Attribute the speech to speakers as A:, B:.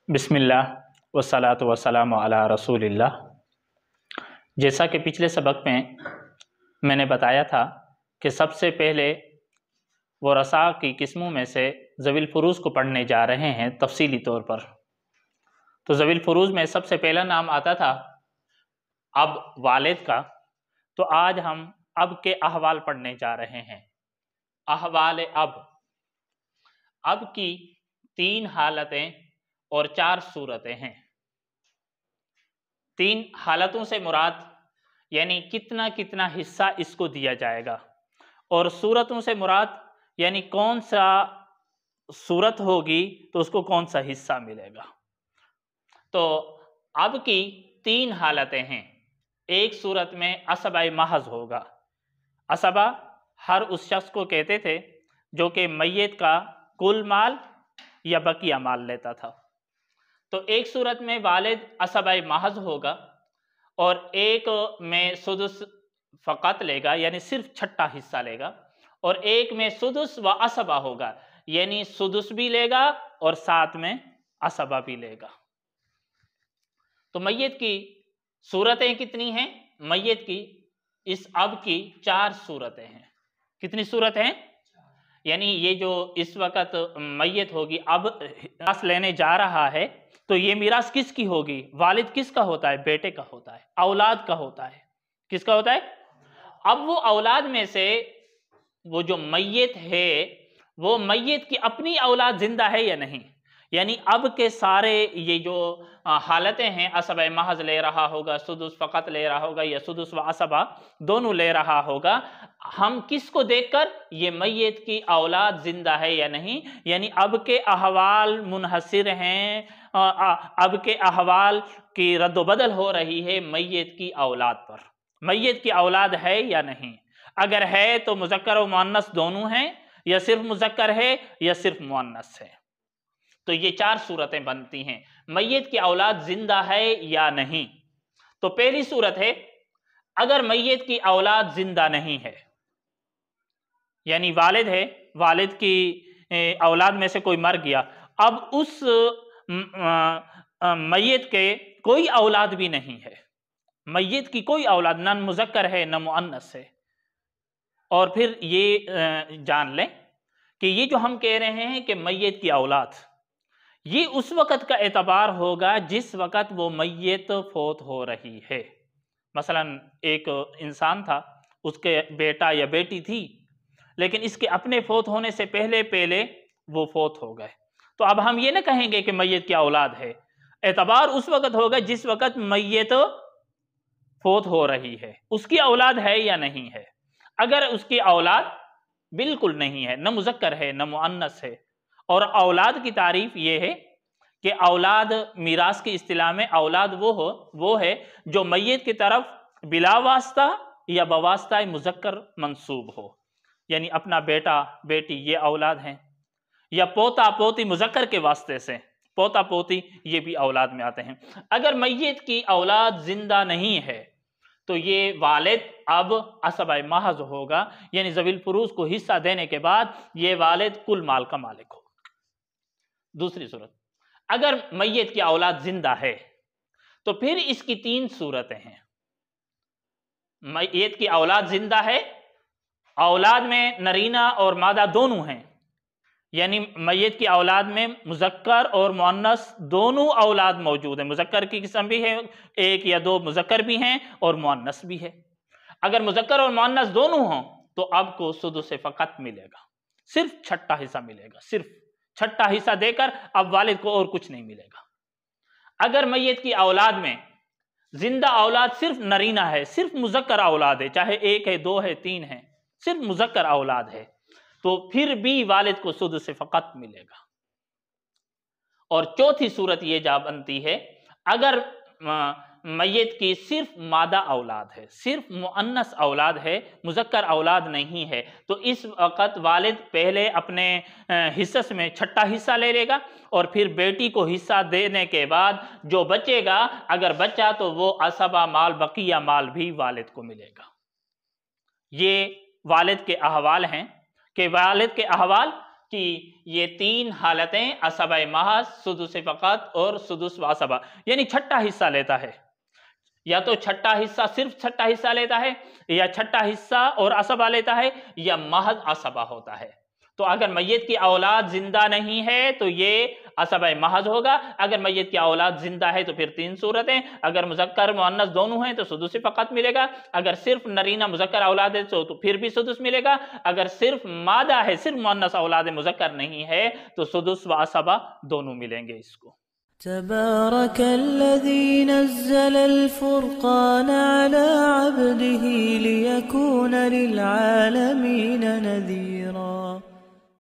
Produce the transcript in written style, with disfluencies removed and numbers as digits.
A: बिस्मिल्लाह वस्सलातु वस्सलामु अला रसूलिल्लाह। जैसा कि पिछले सबक में मैंने बताया था कि सबसे पहले वो रसा की किस्मों में से ज़वील फ़ुरूज़ को पढ़ने जा रहे हैं तफसीली तौर पर। तो ज़वील फ़ुरूज़ में सबसे पहला नाम आता था अब वालिद का। तो आज हम अब के अहवाल पढ़ने जा रहे हैं। अहवाल अब की 3 हालतें और 4 सूरतें हैं। 3 हालतों से मुराद यानी कितना कितना हिस्सा इसको दिया जाएगा, और सूरतों से मुराद यानी कौन सा सूरत होगी तो उसको कौन सा हिस्सा मिलेगा। तो अब की 3 हालतें हैं। एक सूरत में असबा महज होगा। असबा हर उस शख्स को कहते थे जो कि मैयत का कुल माल या बकिया माल लेता था। तो एक सूरत में वालिद असबा महज होगा और एक में सुदुस फ़कत लेगा यानी सिर्फ छठा हिस्सा लेगा, और एक में सुदुस व असबा होगा यानी सुदुस भी लेगा और साथ में असबा भी लेगा। तो मैयत की सूरतें कितनी हैं? मैयत की इस अब की 4 सूरतें हैं। कितनी सूरत हैं? यानी ये जो इस वक्त मैयत होगी, अब मिरास लेने जा रहा है, तो ये मिरास किसकी होगी? वालिद किसका होता है? बेटे का होता है, औलाद का होता है। किसका होता है? अब वो औलाद में से वो जो मैयत है, वो मैयत की अपनी औलाद जिंदा है या नहीं? यानी अब के सारे ये जो हालतें हैं, असबा महज ले रहा होगा, सुदुस फ़कत ले रहा होगा, या सुदुस व असबा दोनों ले रहा होगा, हम किसको देखकर? ये मैयत की औलाद जिंदा है या नहीं। यानी अब के अहवाल मुनहसिर हैं, अब के अहवाल की रद्दोबदल हो रही है मैयत की औलाद पर। मैयत की औलाद है या नहीं? अगर है तो मुज़क्कर और मुअन्नस दोनों हैं, या सिर्फ मुज़क्कर है या सिर्फ मुअन्नस है। तो ये 4 सूरतें बनती हैं। मैयत की औलाद जिंदा है या नहीं। तो पहली सूरत है, अगर मैयत की औलाद जिंदा नहीं है, यानी वालिद है, वालिद की औलाद में से कोई मर गया, अब उस मैयत के कोई औलाद भी नहीं है। मैयत की कोई औलाद न मुज़क्कर है न मुअन्नस है। और फिर ये जान लें कि ये जो हम कह रहे हैं कि मैयत की औलाद, ये उस वक़्त का एतबार होगा जिस वक़्त वो मैयत फौत हो रही है। मसलन एक इंसान था, उसके बेटा या बेटी थी, लेकिन इसके अपने फौत होने से पहले पहले वो फौत हो गए। तो अब हम ये ना कहेंगे कि मैयत की औलाद है। एतबार उस वक़्त होगा जिस वक़्त मैयत फौत हो रही है, उसकी औलाद है या नहीं है। अगर उसकी औलाद बिल्कुल नहीं है, न मुज़क्कर है न मुअन्नस है, और औलाद की तारीफ ये है कि औलाद मीरास की इस्तिलाह में औलाद वो है जो मैयत की तरफ बिला वास्ता या बवास्ता मुज़क्कर मंसूब हो। यानी अपना बेटा बेटी ये औलाद हैं, या पोता पोती मुज़क्कर के वास्ते से पोता पोती ये भी औलाद में आते हैं। अगर मैयत की औलाद जिंदा नहीं है तो ये वालिद अब असबा महज होगा, यानी ज़वील फ़ुरूज़ को हिस्सा देने के बाद ये वालिद कुल माल का मालिक होगा। दूसरी सूरत, अगर मैयत की औलाद जिंदा है तो फिर इसकी 3 सूरतें हैं। मैयत की औलाद जिंदा है, औलाद में नरीना और मादा दोनों हैं, यानी मैयत की औलाद में मुज़क्कर और मुअन्नस दोनों औलाद मौजूद हैं। मुज़क्कर की किस्म भी है, 1 या 2 मुज़क्कर भी हैं और मुअन्नस भी है। अगर मुज़क्कर और मुअन्नस दोनों हों तो अब को सुदुस फ़कत मिलेगा, सिर्फ छठा हिस्सा मिलेगा, सिर्फ छठा हिस्सा देकर अब वालिद को और कुछ नहीं मिलेगा। अगर मैयत की औलाद में जिंदा औलाद सिर्फ नरीना है, सिर्फ मुज़क्कर औलाद है, चाहे 1 है 2 है 3 है, सिर्फ मुज़क्कर औलाद है, तो फिर भी वालिद को सुदुस फ़कत मिलेगा। और चौथी सूरत ये जा बनती है, अगर मैयत की सिर्फ मादा औलाद है, सिर्फ मुअन्नस औलाद है, मुज़क्कर औलाद नहीं है, तो इस वक़्त वालिद पहले अपने हिस्स में छठा हिस्सा ले लेगा, और फिर बेटी को हिस्सा देने के बाद जो बचेगा, अगर बचा तो वो असबा माल बकिया माल भी वालिद को मिलेगा। ये वालिद के अहवाल हैं कि वालिद के अहवाल کہ یہ تین حالتیں عصبہ محض، سدس فقط اور سدس و عصبہ، یعنی چھٹا حصہ لیتا ہے، یا تو چھٹا حصہ صرف چھٹا حصہ لیتا ہے، یا چھٹا حصہ اور عصبہ لیتا ہے، یا محض عصبہ ہوتا ہے۔ تو اگر میت کی اولاد زندہ نہیں ہے تو یہ عصبہ محض ہوگا، اگر میت کی اولاد زندہ ہے تو پھر تین صورتیں، اگر مذکر مؤنث دونوں ہیں تو سدس فقط ملے گا، اگر صرف نرینہ مذکر اولاد ہے تو پھر بھی سدس ملے گا، اگر صرف مادہ ہے، صرف مؤنث اولاد مذکر نہیں ہے تو سدس و عصبہ دونوں ملیں گے اس کو۔
B: تبارك الذي نزل الفرقان على عبده ليكون للعالمين نذيرا۔